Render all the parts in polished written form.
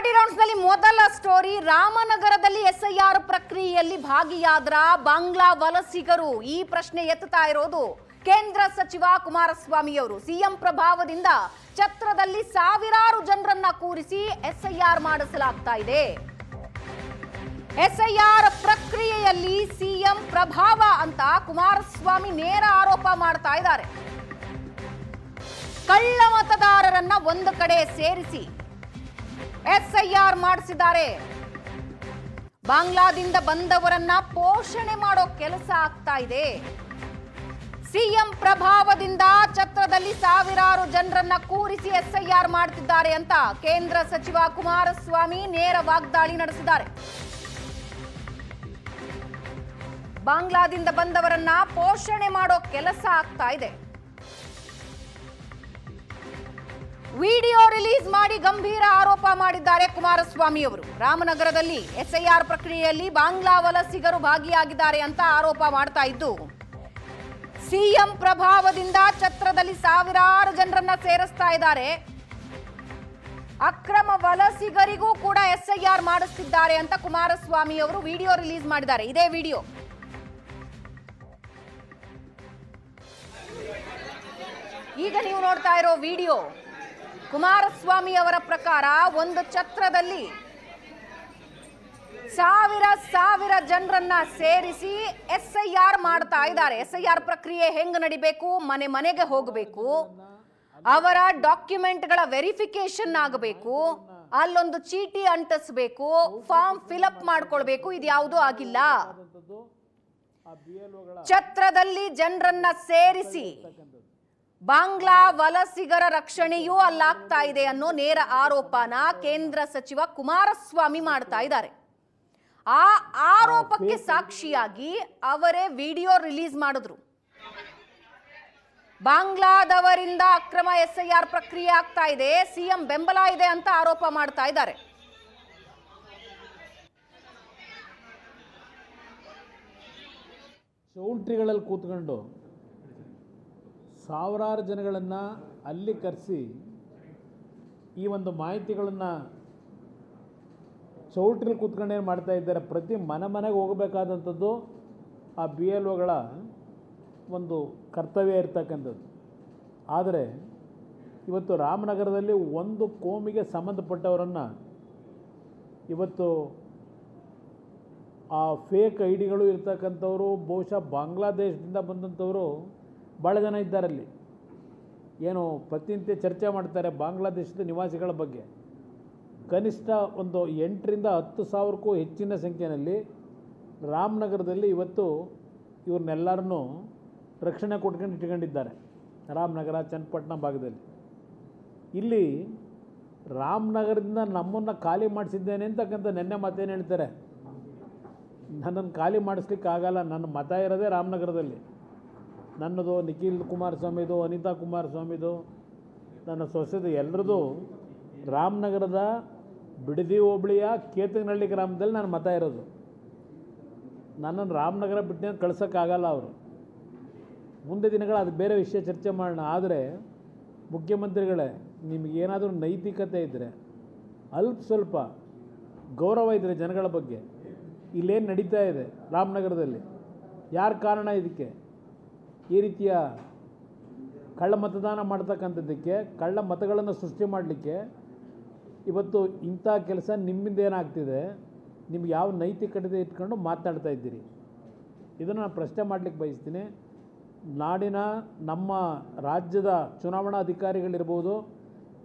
30 ರೌಂಡ್ಸ್ನಲ್ಲಿ ಮೊದಲ ಸ್ಟೋರಿ. ರಾಮನಗರದಲ್ಲಿ ಎಸ್ಐಆರ್ ಪ್ರಕ್ರಿಯೆಯಲ್ಲಿ ಭಾಗಿಯಾದ್ರ ಬಾಂಗ್ಲಾ ವಲಸಿಗರು ಈ ಪ್ರಶ್ನೆ ಎತ್ತುತ್ತಾ ಇರೋದು ಕೇಂದ್ರ ಸಚಿವ ಕುಮಾರಸ್ವಾಮಿ ಅವರು. ಸಿಎಂ ಪ್ರಭಾವದಿಂದ ಛತ್ರದಲ್ಲಿ ಸಾವಿರಾರು ಜನರನ್ನ ಕೂರಿಸಿ ಎಸ್ಐಆರ್ ಮಾಡಿಸಲಾಗ್ತಾ ಇದೆ. ಎಸ್ಐಆರ್ ಪ್ರಕ್ರಿಯೆಯಲ್ಲಿ ಸಿಎಂ ಪ್ರಭಾವ ಅಂತ ಕುಮಾರಸ್ವಾಮಿ ನೇರ ಆರೋಪ ಮಾಡ್ತಾ ಇದ್ದಾರೆ. ಕಳ್ಳ ಮತದಾರರನ್ನ ಒಂದು ಕಡೆ ಸೇರಿಸಿ ಎಸ್ಐಆರ್ ಮಾಡಿಸಿದ್ದಾರೆ. ಬಾಂಗ್ಲಾದಿಂದ ಬಂದವರನ್ನ ಪೋಷಣೆ ಮಾಡೋ ಕೆಲಸ ಆಗ್ತಾ ಇದೆ. ಸಿಎಂ ಪ್ರಭಾವದಿಂದ ಛತ್ರದಲ್ಲಿ ಸಾವಿರಾರು ಜನರನ್ನ ಕೂರಿಸಿ ಎಸ್ಐಆರ್ ಮಾಡ್ತಿದ್ದಾರೆ ಅಂತ ಕೇಂದ್ರ ಸಚಿವ ಕುಮಾರಸ್ವಾಮಿ ನೇರ ವಾಗ್ದಾಳಿ ನಡೆಸಿದ್ದಾರೆ. ಬಾಂಗ್ಲಾದಿಂದ ಬಂದವರನ್ನ ಪೋಷಣೆ ಮಾಡೋ ಕೆಲಸ ಆಗ್ತಾ ಇದೆ. ವಿಡಿಯೋ ರಿಲೀಸ್ ಮಾಡಿ ಗಂಭೀರ ಆರೋಪ ಮಾಡಿದ್ದಾರೆ ಕುಮಾರಸ್ವಾಮಿ ಅವರು. ರಾಮನಗರದಲ್ಲಿ ಎಸ್ಐಆರ್ ಪ್ರಕ್ರಿಯೆಯಲ್ಲಿ ಬಾಂಗ್ಲಾ ವಲಸಿಗರು ಭಾಗಿಯಾಗಿದ್ದಾರೆ ಅಂತ ಆರೋಪ ಮಾಡ್ತಾ ಇದ್ದು, ಸಿಎಂ ಪ್ರಭಾವದಿಂದ ಛತ್ರದಲ್ಲಿ ಸಾವಿರಾರು ಜನರನ್ನ ಸೇರಿಸ್ತಾ ಇದ್ದಾರೆ. ಅಕ್ರಮ ವಲಸಿಗರಿಗೂ ಕೂಡ ಎಸ್ಐಆರ್ ಮಾಡಿಸ್ತಿದ್ದಾರೆ ಅಂತ ಕುಮಾರಸ್ವಾಮಿ ಅವರು ವಿಡಿಯೋ ರಿಲೀಸ್ ಮಾಡಿದ್ದಾರೆ. ಇದೇ ವಿಡಿಯೋ. ಈಗ ನೀವು ನೋಡ್ತಾ ಇರೋ ವಿಡಿಯೋ ಕುಮಾರಸ್ವಾಮಿ ಅವರ ಪ್ರಕಾರ ಒಂದು ಛತ್ರದಲ್ಲಿ ಸಾವಿರ ಜನರನ್ನ ಸೇರಿಸಿ ಎಸ್ಐಆರ್ ಮಾಡ್ತಾ ಇದ್ದಾರೆ. ಎಸ್ಐಆರ್ ಪ್ರಕ್ರಿಯೆ ಹೆಂಗ್ ನಡಿಬೇಕು, ಮನೆ ಮನೆಗೆ ಹೋಗಬೇಕು, ಅವರ ಡಾಕ್ಯುಮೆಂಟ್ಗಳ ವೆರಿಫಿಕೇಶನ್ ಆಗಬೇಕು, ಅಲ್ಲೊಂದು ಚೀಟಿ ಅಂಟಿಸಬೇಕು, ಫಾರ್ಮ್ ಫಿಲಪ್ ಮಾಡ್ಕೊಳ್ಬೇಕು. ಇದು ಯಾವುದೂ ಆಗಿಲ್ಲ. ಛತ್ರದಲ್ಲಿ ಜನರನ್ನ ಸೇರಿಸಿ ಬಾಂಗ್ಲಾ ವಲಸಿಗರ ರಕ್ಷಣೆಯೂ ಅಲ್ಲಾಗ್ತಾ ಇದೆ ಅನ್ನೋ ನೇರ ಆರೋಪನ ಕೇಂದ್ರ ಸಚಿವ ಕುಮಾರಸ್ವಾಮಿ ಮಾಡ್ತಾ ಇದ್ದಾರೆ. ಆ ಆರೋಪಕ್ಕೆ ಸಾಕ್ಷಿಯಾಗಿ ಅವರೇ ವಿಡಿಯೋ ರಿಲೀಸ್ ಮಾಡಿದ್ರು. ಬಾಂಗ್ಲಾದವರಿಂದ ಅಕ್ರಮ ಎಸ್ಐಆರ್ ಪ್ರಕ್ರಿಯೆ ಆಗ್ತಾ ಇದೆ, ಸಿಎಂ ಬೆಂಬಲ ಇದೆ ಅಂತ ಆರೋಪ ಮಾಡ್ತಾ ಇದ್ದಾರೆ. ಚೌಲ್ಟ್ರಿಗಳಲ್ಲಿ ಕೂತ್ಕೊಂಡು ಸಾವಿರಾರು ಜನಗಳನ್ನು ಅಲ್ಲಿ ಕರೆಸಿ ಈ ಒಂದು ಮಾಹಿತಿಗಳನ್ನು ಚೌಲ್ಟ್ರಿಲಿ ಕೂತ್ಕೊಂಡು ಏನು ಮಾಡ್ತಾ ಇದ್ದಾರೆ, ಪ್ರತಿ ಮನೆಗೆ ಹೋಗಬೇಕಾದಂಥದ್ದು ಆ BLOಗಳ ಒಂದು ಕರ್ತವ್ಯ ಇರ್ತಕ್ಕಂಥದ್ದು. ಆದರೆ ಇವತ್ತು ರಾಮನಗರದಲ್ಲಿ ಒಂದು ಕೋಮಿಗೆ ಸಂಬಂಧಪಟ್ಟವರನ್ನು ಇವತ್ತು ಆ ಫೇಕ್ ಐಡಿಗಳು ಇರ್ತಕ್ಕಂಥವರು ಬಹುಶಃ ಬಾಂಗ್ಲಾದೇಶದಿಂದ ಬಂದಂಥವರು ಭಾಳ ಜನ ಇದ್ದಾರಲ್ಲಿ. ಏನು ಪ್ರತಿನಿತ್ಯ ಚರ್ಚೆ ಮಾಡ್ತಾರೆ ಬಾಂಗ್ಲಾದೇಶದ ನಿವಾಸಿಗಳ ಬಗ್ಗೆ. ಕನಿಷ್ಠ ಒಂದು 8ರಿಂದ 10,000ಕ್ಕೂ ಹೆಚ್ಚಿನ ಸಂಖ್ಯೆಯಲ್ಲಿ ರಾಮನಗರದಲ್ಲಿ ಇವತ್ತು ಇವ್ರನ್ನೆಲ್ಲರನ್ನೂ ರಕ್ಷಣೆ ಕೊಟ್ಕೊಂಡು ಇಟ್ಕೊಂಡಿದ್ದಾರೆ. ರಾಮನಗರ, ಚನ್ನಪಟ್ಟಣ ಭಾಗದಲ್ಲಿ. ಇಲ್ಲಿ ರಾಮನಗರದಿಂದ ನಮ್ಮನ್ನು ಖಾಲಿ ಮಾಡಿಸಿದ್ದೇನೆ ಅಂತಕ್ಕಂಥ ನೆನ್ನೆ ಮಾತೇನು ಹೇಳ್ತಾರೆ, ನನ್ನನ್ನು ಖಾಲಿ ಮಾಡಿಸ್ಲಿಕ್ಕಾಗಲ್ಲ, ನನ್ನ ಮತ ಇರೋದೇ ರಾಮನಗರದಲ್ಲಿ. ನನ್ನದು, ನಿಖಿಲ್ ಕುಮಾರಸ್ವಾಮಿದು, ಅನಿತಾ ಕುಮಾರಸ್ವಾಮಿದು, ನನ್ನ ಸೊಸೆದು, ಎಲ್ಲರದು ರಾಮನಗರದ ಬಿಡದಿ ಹೋಬಳಿಯ ಕೇತನಹಳ್ಳಿ ಗ್ರಾಮದಲ್ಲಿ ನನ್ನ ಮತ ಇರೋದು. ನನ್ನನ್ನು ರಾಮನಗರ ಬಿಟ್ಟು ಕಳ್ಸೋಕ್ಕಾಗಲ್ಲ ಅವರು. ಮುಂದೆ ದಿನಗಳು ಅದು ಬೇರೆ ವಿಷಯ ಚರ್ಚೆ ಮಾಡೋಣ. ಆದರೆ ಮುಖ್ಯಮಂತ್ರಿಗಳೇ, ನಿಮಗೇನಾದರೂ ನೈತಿಕತೆ ಇದ್ದರೆ, ಸ್ವಲ್ಪ ಗೌರವ ಇದ್ದರೆ ಜನಗಳ ಬಗ್ಗೆ, ಇಲ್ಲೇನು ನಡೀತಾ ಇದೆ ರಾಮನಗರದಲ್ಲಿ, ಯಾರ ಕಾರಣ ಇದಕ್ಕೆ, ಈ ರೀತಿಯ ಕಳ್ಳ ಮತದಾನ ಮಾಡ್ತಕ್ಕಂಥದ್ದಕ್ಕೆ, ಕಳ್ಳ ಮತಗಳನ್ನು ಸೃಷ್ಟಿ ಮಾಡಲಿಕ್ಕೆ ಇವತ್ತು ಇಂಥ ಕೆಲಸ ನಿಮ್ಮಿಂದ ಏನಾಗ್ತಿದೆ, ನಿಮ್ಗೆ ಯಾವ ನೈತಿಕತೆ ಇಟ್ಕೊಂಡು ಮಾತನಾಡ್ತಾ ಇದ್ದೀರಿ, ಇದನ್ನು ನಾನು ಪ್ರಶ್ನೆ ಮಾಡಲಿಕ್ಕೆ ಬಯಸ್ತೀನಿ. ನಾಡಿನ ನಮ್ಮ ರಾಜ್ಯದ ಚುನಾವಣಾಧಿಕಾರಿಗಳಿರ್ಬೋದು,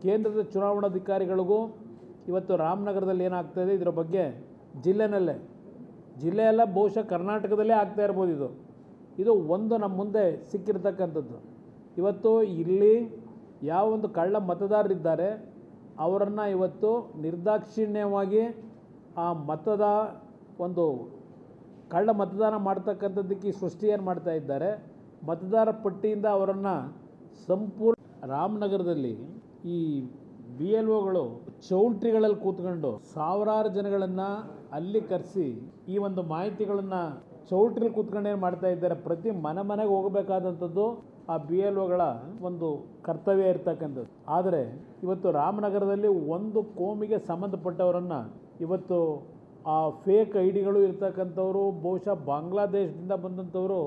ಕೇಂದ್ರದ ಚುನಾವಣಾಧಿಕಾರಿಗಳಿಗೂ ಇವತ್ತು ರಾಮನಗರದಲ್ಲಿ ಏನಾಗ್ತಾಯಿದೆ ಇದರ ಬಗ್ಗೆ ಜಿಲ್ಲೆಯಲ್ಲ ಬಹುಶಃ ಕರ್ನಾಟಕದಲ್ಲೇ ಆಗ್ತಾ ಇರ್ಬೋದು. ಇದು ಒಂದು ನಮ್ಮ ಮುಂದೆ ಸಿಕ್ಕಿರ್ತಕ್ಕಂಥದ್ದು. ಇವತ್ತು ಇಲ್ಲಿ ಯಾವ ಒಂದು ಕಳ್ಳ ಮತದಾರರಿದ್ದಾರೆ ಅವರನ್ನು ಇವತ್ತು ನಿರ್ದಾಕ್ಷಿಣ್ಯವಾಗಿ ಆ ಮತದ ಒಂದು ಕಳ್ಳ ಮತದಾನ ಮಾಡ್ತಕ್ಕಂಥದ್ದಕ್ಕೆ ಸೃಷ್ಟಿ ಏನು ಮಾಡ್ತಾ ಇದ್ದಾರೆ, ಮತದಾರ ಪಟ್ಟಿಯಿಂದ ಅವರನ್ನು ಸಂಪೂರ್ಣ ರಾಮನಗರದಲ್ಲಿ ಈ BLOಗಳು ಚೌಲ್ಟ್ರಿಗಳಲ್ಲಿ ಕೂತ್ಕೊಂಡು ಸಾವಿರಾರು ಜನಗಳನ್ನು ಅಲ್ಲಿ ಕರೆಸಿ ಈ ಒಂದು ಮಾಹಿತಿಗಳನ್ನು ಚೌಲ್ಟ್ರಿಲಿ ಕೂತ್ಕೊಂಡು ಏನು ಮಾಡ್ತಾ ಇದ್ದಾರೆ, ಪ್ರತಿ ಮನೆಗೆ ಹೋಗಬೇಕಾದಂಥದ್ದು ಆ ಬಿ ಎಲ್ ಒಗಳ ಒಂದು ಕರ್ತವ್ಯ ಇರ್ತಕ್ಕಂಥದ್ದು. ಆದರೆ ಇವತ್ತು ರಾಮನಗರದಲ್ಲಿ ಒಂದು ಕೋಮಿಗೆ ಸಂಬಂಧಪಟ್ಟವರನ್ನು ಇವತ್ತು ಆ ಫೇಕ್ ಐ ಡಿಗಳು ಇರ್ತಕ್ಕಂಥವ್ರು ಬಹುಶಃ ಬಾಂಗ್ಲಾದೇಶದಿಂದ ಬಂದಂಥವರು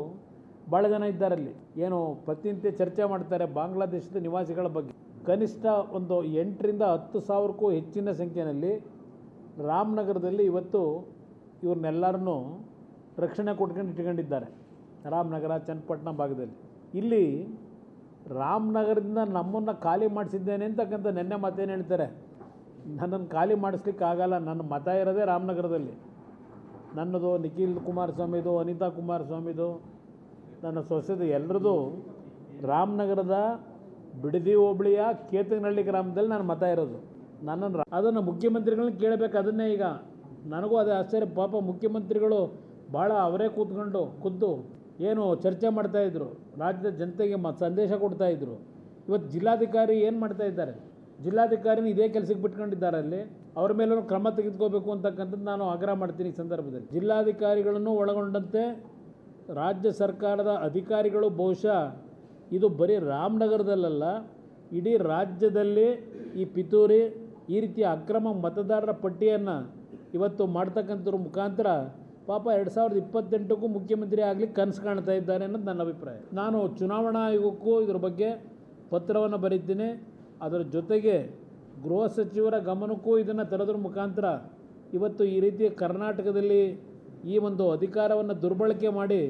ಭಾಳ ಜನ ಇದ್ದಾರಲ್ಲಿ. ಏನು ಪ್ರತಿನಿತ್ಯ ಚರ್ಚೆ ಮಾಡ್ತಾರೆ ಬಾಂಗ್ಲಾದೇಶದ ನಿವಾಸಿಗಳ ಬಗ್ಗೆ. ಕನಿಷ್ಠ ಒಂದು 8,000 to 10,000ಕ್ಕೂ ಹೆಚ್ಚಿನ ಸಂಖ್ಯೆಯಲ್ಲಿ ರಾಮನಗರದಲ್ಲಿ ಇವತ್ತು ಇವ್ರನ್ನೆಲ್ಲರನ್ನೂ ರಕ್ಷಣೆ ಕೊಟ್ಕೊಂಡು ಇಟ್ಕೊಂಡಿದ್ದಾರೆ. ರಾಮನಗರ, ಚನ್ನಪಟ್ಟಣ ಭಾಗದಲ್ಲಿ. ಇಲ್ಲಿ ರಾಮನಗರದಿಂದ ನಮ್ಮನ್ನು ಖಾಲಿ ಮಾಡಿಸಿದ್ದೇನೆ ಅಂತಕ್ಕಂಥ ನೆನ್ನೆ ಮಾತೇನು ಹೇಳ್ತಾರೆ. ನನ್ನನ್ನು ಖಾಲಿ ಮಾಡಿಸ್ಲಿಕ್ಕೆ ಆಗಲ್ಲ, ನನ್ನ ಮತ ಇರೋದೇ ರಾಮನಗರದಲ್ಲಿ. ನನ್ನದು, ನಿಖಿಲ್ ಕುಮಾರಸ್ವಾಮಿದು, ಅನಿತಾ ಕುಮಾರಸ್ವಾಮಿದು, ನನ್ನ ಸೊಸೆದು, ಎಲ್ಲರದು ರಾಮನಗರದ ಬಿಡದಿ ಹೋಬಳಿಯ ಕೇತನಹಳ್ಳಿ ಗ್ರಾಮದಲ್ಲಿ ನನ್ನ ಮತ ಇರೋದು. ನನ್ನನ್ನು ಅದನ್ನು ಮುಖ್ಯಮಂತ್ರಿಗಳನ್ನ ಕೇಳಬೇಕು. ಅದನ್ನೇ ಈಗ ನನಗೂ ಅದೇ ಆಶ್ಚರ್ಯ. ಪಾಪ ಮುಖ್ಯಮಂತ್ರಿಗಳು ಭಾಳ ಅವರೇ ಖುದ್ದು ಏನು ಚರ್ಚೆ ಮಾಡ್ತಾಯಿದ್ರು, ರಾಜ್ಯದ ಜನತೆಗೆ ಸಂದೇಶ ಕೊಡ್ತಾಯಿದ್ರು. ಇವತ್ತು ಜಿಲ್ಲಾಧಿಕಾರಿ ಏನು ಮಾಡ್ತಾಯಿದ್ದಾರೆ, ಜಿಲ್ಲಾಧಿಕಾರಿನ ಇದೇ ಕೆಲಸಕ್ಕೆ ಬಿಟ್ಕೊಂಡಿದ್ದಾರೆ. ಅಲ್ಲಿ ಅವ್ರ ಮೇಲೂ ಕ್ರಮ ತೆಗೆದುಕೋಬೇಕು ಅಂತಕ್ಕಂಥದ್ದು ನಾನು ಆಗ್ರಹ ಮಾಡ್ತೀನಿ ಈ ಸಂದರ್ಭದಲ್ಲಿ. ಜಿಲ್ಲಾಧಿಕಾರಿಗಳನ್ನು ಒಳಗೊಂಡಂತೆ ರಾಜ್ಯ ಸರ್ಕಾರದ ಅಧಿಕಾರಿಗಳು ಬಹುಶಃ ಇದು ಬರೀ ರಾಮನಗರದಲ್ಲ, ಇಡೀ ರಾಜ್ಯದಲ್ಲಿ ಈ ಪಿತೂರಿ, ಈ ರೀತಿಯ ಅಕ್ರಮ ಮತದಾರರ ಪಟ್ಟಿಯನ್ನು ಇವತ್ತು ಮಾಡ್ತಕ್ಕಂಥವ್ರ ಮುಖಾಂತರ ಪಾಪ 2028ಕ್ಕೂ ಮುಖ್ಯಮಂತ್ರಿ ಆಗಲಿಕ್ಕೆ ಕನಸು ಕಾಣ್ತಾ ಇದ್ದಾರೆ ಅನ್ನೋದು ನನ್ನ ಅಭಿಪ್ರಾಯ. ನಾನು ಚುನಾವಣಾ ಆಯೋಗಕ್ಕೂ ಇದ್ರ ಬಗ್ಗೆ ಪತ್ರವನ್ನು ಬರೀತೀನಿ. ಅದರ ಜೊತೆಗೆ ಗೃಹ ಸಚಿವರ ಗಮನಕ್ಕೂ ಇದನ್ನು ತರೋದ್ರ ಮುಖಾಂತರ ಇವತ್ತು ಈ ರೀತಿ ಕರ್ನಾಟಕದಲ್ಲಿ ಈ ಒಂದು ಅಧಿಕಾರವನ್ನು ದುರ್ಬಳಕೆ ಮಾಡಿ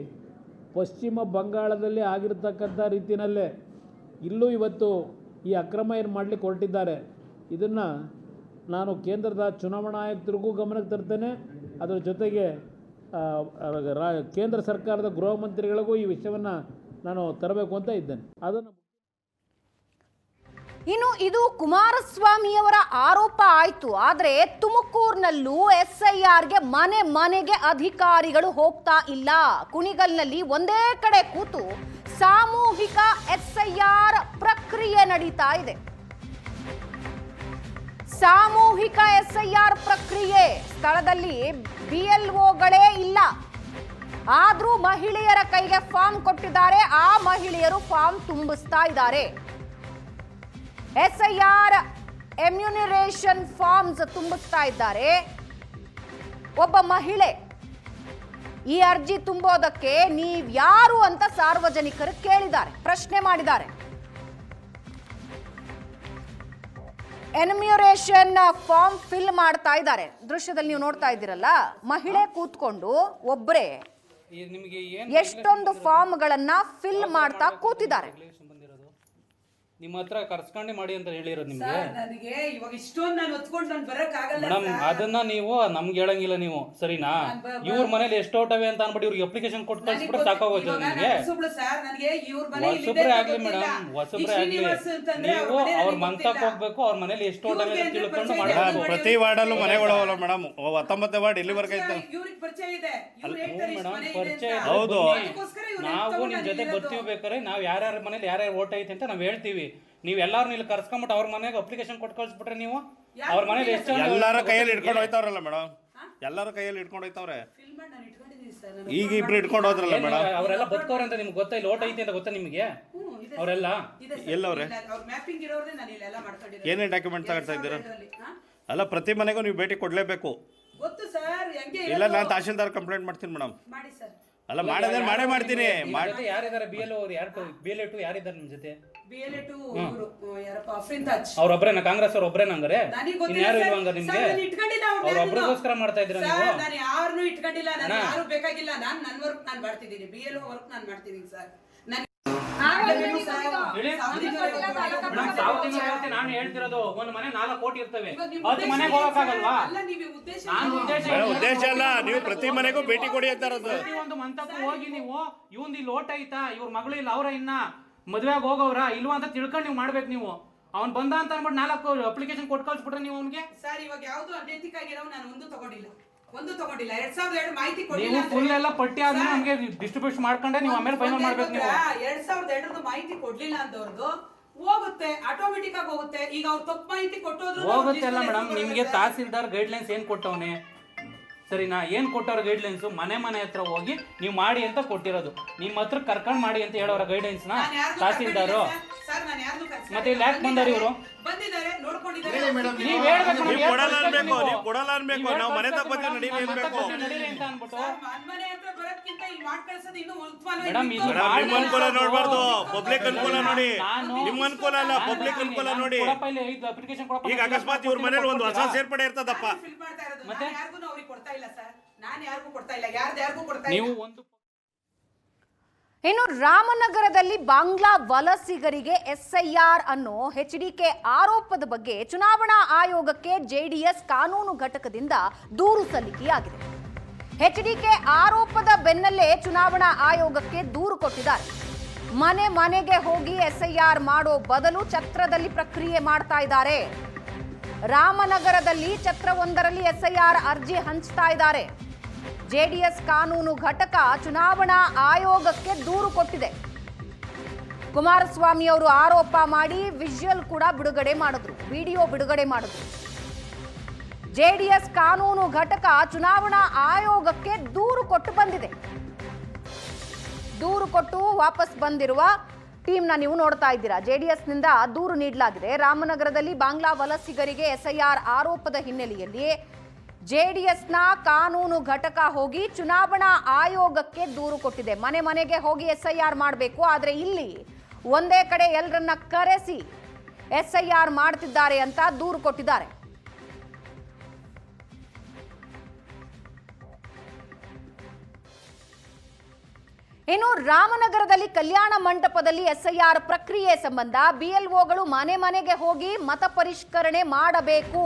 ಪಶ್ಚಿಮ ಬಂಗಾಳದಲ್ಲಿ ಆಗಿರ್ತಕ್ಕಂಥ ರೀತಿಯಲ್ಲೇ ಇಲ್ಲೂ ಇವತ್ತು ಈ ಅಕ್ರಮ ಏನು ಮಾಡಲಿಕ್ಕೆ ಹೊರಟಿದ್ದಾರೆ. ಇದನ್ನು ನಾನು ಕೇಂದ್ರದ ಚುನಾವಣಾ ಆಯುಕ್ತರಿಗೂ ಗಮನಕ್ಕೆ ತರ್ತೇನೆ. ಅದರ ಜೊತೆಗೆ ಕೇಂದ್ರ ಸರ್ಕಾರದ ಗೃಹ ಮಂತ್ರಿಗಳಿಗೂ ಈ ವಿಷಯವನ್ನು ನಾನು ತರಬೇಕು ಅಂತ ಇದ್ದೇನೆ. ಅದನ್ನು ಇನ್ನು ಇದು ಕುಮಾರಸ್ವಾಮಿಯವರ ಆರೋಪ ಆಯ್ತು. ಆದರೆ ತುಮಕೂರಿನಲ್ಲೂ SIRಗೆ ಮನೆ ಮನೆಗೆ ಅಧಿಕಾರಿಗಳು ಹೋಗ್ತಾ ಇಲ್ಲ. ಕುಣಿಗಲ್ನಲ್ಲಿ ಒಂದೇ ಕಡೆ ಕೂತು ಸಾಮೂಹಿಕ SIR ಪ್ರಕ್ರಿಯೆ ನಡೀತಾ ಇದೆ. ಸಾಮೂಹಿಕ SIR ಪ್ರಕ್ರಿಯೆ ಸ್ಥಳದಲ್ಲಿ BLOಗಳೇ ಇಲ್ಲ. ಆದ್ರೂ ಮಹಿಳೆಯರ ಕೈಗೆ ಫಾರ್ಮ್ ಕೊಟ್ಟಿದ್ದಾರೆ. ಆ ಮಹಿಳೆಯರು ಫಾರ್ಮ್ ತುಂಬಿಸ್ತಾ ಇದ್ದಾರೆ. SIR ಎಮ್ಯುನರೇಷನ್ ಫಾರ್ಮ್ಸ್ ತುಂಬಿಸ್ತಾ ಇದ್ದಾರೆ. ಒಬ್ಬ ಮಹಿಳೆ ಈ ಅರ್ಜಿ ತುಂಬೋದಕ್ಕೆ ನೀವ್ಯಾರು ಅಂತ ಸಾರ್ವಜನಿಕರು ಕೇಳಿದ್ದಾರೆ, ಪ್ರಶ್ನೆ ಮಾಡಿದ್ದಾರೆ. ಎನ್ಯುಮರೇಷನ್ ಫಾರ್ಮ್ ಫಿಲ್ ಮಾಡ್ತಾ ಇದ್ದಾರೆ. ದೃಶ್ಯದಲ್ಲಿ ನೀವು ನೋಡ್ತಾ ಇದ್ದೀರಲ್ಲ, ಮಹಿಳೆ ಕೂತ್ಕೊಂಡು ಒಬ್ಬರೇ ಎಷ್ಟೊಂದು ಫಾರ್ಮ್ಗಳನ್ನ ಫಿಲ್ ಮಾಡ್ತಾ ಕೂತಿದ್ದಾರೆ. ನಿಮ್ಮ ಹತ್ರ ಕರ್ಸ್ಕೊಂಡೆ ಮಾಡಿ ಅಂತ ಹೇಳಿರೋದು ನಿಮ್ಗೆ. ನನಗೆ ಇವಾಗ ಇಷ್ಟೊಂದು ನಾನು ಒತ್ಕೊಂಡು ನಾನು ಬರಕ್ ಆಗಲ್ಲ ಮೇಡಮ್. ಅದನ್ನ ನೀವು ನಮ್ಗೆ ಹೇಳಂಗಿಲ್ಲ ನೀವು, ಸರಿನಾ? ಇವ್ರ ಮನೇಲಿ ಎಷ್ಟು ಓಟವೆ ಅಂತ ಅನ್ಬಿಟ್ಟು ಇವ್ರಿಗೆ ಅಪ್ಲಿಕೇಶನ್ ಕೊಟ್ಟು ಕಳ್ಸ್ಬಿಟ್ಟು ಸಾಕಾಗೋಯ್ತು ನಿಮ್ಗೆ. ಹೊಸಬ್ರೆ ಆಗ್ಲಿ ಮೇಡಮ್, ಹೊಸಬ್ರೆ ಆಗ್ಲಿ, ನೀವು ಅವ್ರ ಮಂತಕ್ಕೆ ಹೋಗ್ಬೇಕು. ಅವ್ರ ಮನೇಲಿ ಎಷ್ಟು ಓಟವೆ ಅಂತ ತಿಳ್ಕೊಂಡು ಮಾಡಬೇಕು. ಪ್ರತಿ ವಾರ್ಡಲ್ಲೂ ಮನೆಗಳವಲ್ಲ ಮೇಡಮ್. 19ನೇ ವಾರ್ಡ್ ಇಲ್ಲಿವರೆಗೆ ಐತೆ ಮೇಡಮ್. ಪರಿಚಯ ಹೌದು. ನಾವು ನಿಮ್ ಜೊತೆ ಬರ್ತೀವಿ. ಬೇಕಾದ್ರೆ ನಾವ್ ಯಾರ್ಯಾರ ಮನೇಲಿ ಯಾರ್ಯಾರು ಓಟ್ ಐತೆ ಅಂತ ನಾವ್ ಹೇಳ್ತೀವಿ. ನೀವ್ ಎಲ್ಲಾರು ಇಲ್ಲಿ ಕರ್ಸ್ಕೊಂಡ್ಬಿಟ್ಟು ಅವ್ರ ಮನೆಗೆ ಅಪ್ಲಿಕೇಶನ್ ಕೊಟ್ಟು ಕಳ್ಸ್ಬಿಟ್ರೆ ನೀವು ಅವ್ರ ಮನೇಲಿ ಎಷ್ಟು ಎಲ್ಲಾರ ಕೈಯಲ್ಲಿ ಇಟ್ಕೊಂಡು ಹೋಯ್ತಾವ್ರಲ್ಲ ಮೇಡಮ್. ಎಲ್ಲಾರ ಕೈಯಲ್ಲಿ ಇಟ್ಕೊಂಡು ಹೋಯ್ತಾವ್ರೆ. ಈಗ ಇಬ್ರು ಇಟ್ಕೊಂಡು ಹೋದ್ರಲ್ಲ ಮೇಡಮ್. ಅವರೆಲ್ಲ ಬದುಕವ್ರೆ ಅಂತ ನಿಮ್ಗೆ ಗೊತ್ತಾ? ಇಲ್ಲಿ ಓಟ್ ಐತೆ ಅಂತ ಗೊತ್ತಾ ನಿಮ್ಗೆ? ಅವರೆಲ್ಲ ಎಲ್ಲವ್ರೆ? ಏನೇನ್ ಡಾಕ್ಯುಮೆಂಟ್ ತಗೊಳ್ತಾ ಇದ್ದೀರಾ? ಅಲ್ಲ, ಪ್ರತಿ ಮನೆಗೂ ನೀವು ಭೇಟಿ ಕೊಡ್ಲೇಬೇಕು. ಇಲ್ಲ, ನಾನು ತಹಶೀಲ್ದಾರ್ ಕಂಪ್ಲೇಂಟ್ ಮಾಡ್ತೀನಿ ಮೇಡಮ್. ಅಲ್ಲ, ಮಾಡೋದೇ ಮಾಡೇ ಮಾಡ್ತೀನಿ. ಯಾರಿದ್ದಾರೆ BLO? BLO2 ಯಾರಿದ್ದಾರೆ ನಿಮ್ ಜೊತೆ? ಅವ್ರೊಬ್ರೇನಾ? ಕಾಂಗ್ರೆಸ್ ಅವ್ರ ಒಬ್ರೇನ? ಹಂಗಾರೆ ಯಾರು ಇಲ್ವಾ ಹಂಗಾರೆ ನಿಮ್ಗೆ? ಅವ್ರೊಬ್ರಿಗೋಸ್ಕರ ಮಾಡ್ತಾ ಇದ್ರ ನೀವು? ನಾನು ಯಾರನ್ನೂ ಇಟ್ಕೊಂಡಿಲ್ಲ. ನಾನು ಯಾರು ಬೇಕಾಗಿಲ್ಲ. ನಾನು ನನ್ನ ವರ್ಕ್ ನಾನು ಮಾಡ್ತಿದ್ದೀನಿ. BLO ವರ್ಕ್ ನಾನು ಮಾಡ್ತಿದ್ದೀನಿ ಸರ್. ನಾನು ಹೇಳ್ತಿರೋದು ಒಂದ್ ಮನೆ 4 ಕೋಟಿ ಇರ್ತವೆ. 10 ಮನೆಗೆ ಹೋಗಕ್ಕಾಗಲ್ವಾ? ಉದ್ದೇಶ ಅಲ್ಲ, ನೀವು ಪ್ರತಿ ಮನೆಗೂ ಭೇಟಿ ಕೊಡಿ ಅಂತ ಇರೋದು. ಒಂದು ಮಂತಕ್ಕೂ ಹೋಗಿ ನೀವು ಇವಂದ್ ಇಲ್ಲಿ ಓಟ್ ಐತಾ, ಇವ್ರ ಮಗಳು ಇಲ್ಲ, ಅವ್ರ ಇನ್ನ ಮದ್ವೆಗೆ ಹೋಗವ್ರ ಇಲ್ವಾ ಅಂತ ತಿಳ್ಕೊಂಡು ನೀವು ಮಾಡ್ಬೇಕು. ನೀವು ಅವ್ನ್ ಬಂದ ಅಂತ ಅನ್ಬಿಟ್ಟು 4 ಅಪ್ಲಿಕೇಶನ್ ಕೊಟ್ಟು ಕಳ್ಸ್ಬಿಟ್ರೆ ನೀವು ಅವ್ನಿಗೆ. ಸರ್, ಇವಾಗ ಯಾವ್ದು ಅನೈತಿಕ ಆಗಿರೋ ನಾನು ಒಂದು ತಗೊಂಡಿಲ್ಲ. 2002 ಮಾಹಿತಿ ಕೊಟ್ಟಿಲ್ಲ. ನೀವು ಫುಲ್ ಎಲ್ಲ ಪಟ್ಟಿ ಆದ್ಮೇಲೆ ನಮಗೆ ಡಿಸ್ಟ್ರಿಬ್ಯೂಟ್ ಮಾಡ್ಕೊಂಡೆ ನೀವು ಆಮೇಲೆ ಫೈನಲ್ ಮಾಡ್ಬೇಕು. ನೀವು 2002 ಮಾಹಿತಿ ಕೊಡ್ಲಿಲ್ಲ ಅಂತವ್ರದ್ದು ಹೋಗುತ್ತೆ, ಆಟೋಮೆಟಿಕ್ ಆಗಿ ಹೋಗುತ್ತೆ. ಈಗ ಅವ್ರು ತಪ್ಪು ಮಾಹಿತಿ ಕೊಟ್ಟೋದ್ರು ಹೋಗುತ್ತೆ ಅಲ್ಲ ಮೇಡಮ್. ನಿಮ್ಗೆ ತಹಸೀಲ್ದಾರ್ ಗೈಡ್ಲೈನ್ಸ್ ಏನ್ ಕೊಟ್ಟವನೆ? ಸರಿನಾ? ಏನು ಕೊಟ್ಟವ್ರ ಗೈಡ್ಲೈನ್ಸ್? ಮನೆ ಹತ್ರ ಹೋಗಿ ನೀವು ಮಾಡಿ ಅಂತ ಕೊಟ್ಟಿರೋದು. ನಿಮ್ಮ ಹತ್ರ ಕರ್ಕೊಂಡು ಮಾಡಿ ಅಂತ ಹೇಳೋರ ಗೈಡ್ಲೈನ್ಸ್ನ ತಹಸೀಲ್ದಾರು. ಮತ್ತೆ ಇಲ್ಲಿ ಯಾಕೆ ಬಂದಾರ ಇವರು? ನೀವು ಹೇಳ್ಬೇಕು, ನೀವು ಕೊಡಲ್ಲ ಅನ್ಬೇಕು, ನೀವು ಕೊಡಲ್ಲ ಅನ್ಬೇಕು, ನಾವು ಮನೆ ತಗೋತೀವಿ ನಡೀಲಿ ಅನ್ಬೇಕು. ಮೇಡಮ್, ನಿಮ್ಮ ಅನುಕೂಲ ನೋಡ್ಬಾರ್ದು, ಪಬ್ಲಿಕ್ ಅನುಕೂಲ ನೋಡಿ. ನಿಮ್ಮ ಅನುಕೂಲ ಅಲ್ಲ, ಪಬ್ಲಿಕ್ ಅನುಕೂಲ ನೋಡಿ. ಈಗ ಅಕಸ್ಮಾತ್ ಇವ್ರ ಮನೇಲಿ ಒಂದು ಹೊಸ ಸೇರ್ಪಡೆ ಇರ್ತದಪ್ಪ, ನೀವು ಒಂದು ಇನ್ನು ರಾಮನಗರದಲ್ಲಿ ಬಾಂಗ್ಲಾ ವಲಸಿಗರಿಗೆ ಎಸ್ಐಆರ್ ಅನ್ನೋ ಎಚ್ಡಿಕೆ ಆರೋಪದ ಬಗ್ಗೆ ಚುನಾವಣಾ ಆಯೋಗಕ್ಕೆ ಜೆಡಿಎಸ್ ಕಾನೂನು ಘಟಕದಿಂದ ದೂರು ಸಲ್ಲಿಕೆಯಾಗಿದೆ. ಎಚ್ಡಿಕೆ ಆರೋಪದ ಬೆನ್ನಲ್ಲೇ ಚುನಾವಣಾ ಆಯೋಗಕ್ಕೆ ದೂರು ಕೊಟ್ಟಿದ್ದಾರೆ. ಮನೆಗೆ ಹೋಗಿ ಎಸ್ಐಆರ್ ಮಾಡೋ ಬದಲು ಛತ್ರದಲ್ಲಿ ಪ್ರಕ್ರಿಯೆ ಮಾಡ್ತಾ ಇದ್ದಾರೆ. ರಾಮನಗರದಲ್ಲಿ ಛತ್ರವೊಂದರಲ್ಲಿ ಎಸ್ಐಆರ್ ಅರ್ಜಿ ಹಂಚ್ತಾ ಇದ್ದಾರೆ. ಜೆಡಿಎಸ್ ಕಾನೂನು ಘಟಕ ಚುನಾವಣಾ ಆಯೋಗಕ್ಕೆ ದೂರು ಕೊಟ್ಟಿದೆ. ಕುಮಾರಸ್ವಾಮಿ ಅವರು ಆರೋಪ ಮಾಡಿ ವಿಜುವಲ್ ಕೂಡ ಬಿಡುಗಡೆ ಮಾಡಿದ್ರು, ವಿಡಿಯೋ ಬಿಡುಗಡೆ ಮಾಡಿದ್ರು. ಜೆಡಿಎಸ್ ಕಾನೂನು ಘಟಕ ಚುನಾವಣಾ ಆಯೋಗಕ್ಕೆ ದೂರು ಕೊಟ್ಟು ಬಂದಿದೆ. ದೂರು ಕೊಟ್ಟು ವಾಪಸ್ ಬಂದಿರುವ ಟೀಮ್ನ ನೀವು ನೋಡ್ತಾ ಇದ್ದೀರಾ. ಜೆಡಿಎಸ್ನಿಂದ ದೂರು ನೀಡಲಾಗಿದೆ. ರಾಮನಗರದಲ್ಲಿ ಬಾಂಗ್ಲಾ ವಲಸಿಗರಿಗೆ ಎಸ್ಐಆರ್ ಆರೋಪದ ಹಿನ್ನೆಲೆಯಲ್ಲಿ ಜೆಡಿಎಸ್ನ ಕಾನೂನು ಘಟಕ ಹೋಗಿ ಚುನಾವಣಾ ಆಯೋಗಕ್ಕೆ ದೂರು ಕೊಟ್ಟಿದೆ. ಮನೆಗೆ ಹೋಗಿ ಎಸ್ಐಆರ್ ಮಾಡಬೇಕು, ಆದರೆ ಇಲ್ಲಿ ಒಂದೇ ಕಡೆ ಎಲ್ಲರನ್ನ ಕರೆಸಿ ಎಸ್ಐಆರ್ ಮಾಡ್ತಿದ್ದಾರೆ ಅಂತ ದೂರು ಕೊಟ್ಟಿದ್ದಾರೆ. ಇನ್ನು ರಾಮನಗರದಲ್ಲಿ ಕಲ್ಯಾಣ ಮಂಟಪದಲ್ಲಿ ಎಸ್ಐಆರ್ ಪ್ರಕ್ರಿಯೆ ಸಂಬಂಧ ಬಿಎಲ್ಒಗಳು ಮನೆಗೆ ಹೋಗಿ ಮತ ಪರಿಷ್ಕರಣೆ ಮಾಡಬೇಕು.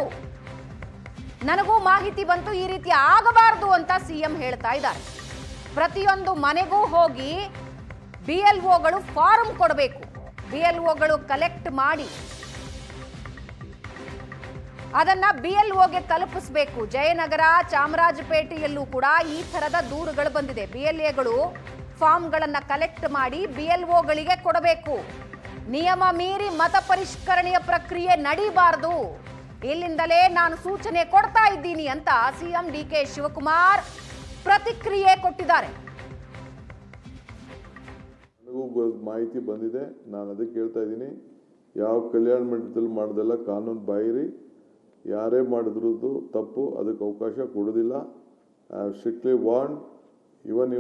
ನನಗೂ ಮಾಹಿತಿ ಬಂತು, ಈ ರೀತಿ ಆಗಬಾರದು ಅಂತ ಸಿಎಂ ಹೇಳ್ತಾ ಇದ್ದಾರೆ. ಪ್ರತಿಯೊಂದು ಮನೆಗೂ ಹೋಗಿ ಬಿಎಲ್ಒಗಳು ಫಾರಂ ಕೊಡಬೇಕು. ಬಿಎಲ್ಒಗಳು ಕಲೆಕ್ಟ್ ಮಾಡಿ ಅದನ್ನ ಬಿಎಲ್ಒಗೆ ತಲುಪಿಸಬೇಕು. ಜಯನಗರ, ಚಾಮರಾಜಪೇಟೆಯಲ್ಲೂ ಕೂಡ ಈ ತರದ ದೂರುಗಳು ಬಂದಿದೆ. ಬಿಎಲ್ಎಗಳು ಫಾರ್ಮ್ಗಳನ್ನ ಕಲೆಕ್ಟ್ ಮಾಡಿ ಬಿಎಲ್ಒಗಳಿಗೆ ಕೊಡಬೇಕು. ನಿಯಮ ಮೀರಿ ಮತ ಪರಿಷ್ಕರಣೆಯ ಪ್ರಕ್ರಿಯೆ ನಡೀಬಾರದು. ಇಲ್ಲಿಂದಲೇ ನಾನು ಸೂಚನೆ ಕೊಡ್ತಾ ಇದ್ದೀನಿ ಅಂತ ಸಿಎಂ ಡಿಕೆ ಶಿವಕುಮಾರ್ ಪ್ರತಿಕ್ರಿಯೆ ಕೊಟ್ಟಿದ್ದಾರೆ. ನನಗೂ ಮಾಹಿತಿ ಬಂದಿದೆ, ನಾನು ಅದಕ್ಕೆ ಹೇಳ್ತಾ ಇದ್ದೀನಿ, ಯಾವ ಕಲ್ಯಾಣ ಮಂಟಪದಲ್ಲಿ ಮಾಡೋದೆಲ್ಲ ಕಾನೂನು ಬಾಹಿರಿ, ಯಾರೇ ಮಾಡಿದ್ರದ್ದು ತಪ್ಪು, ಅದಕ್ಕೆ ಅವಕಾಶ ಕೊಡೋದಿಲ್ಲ. I have strictly warn even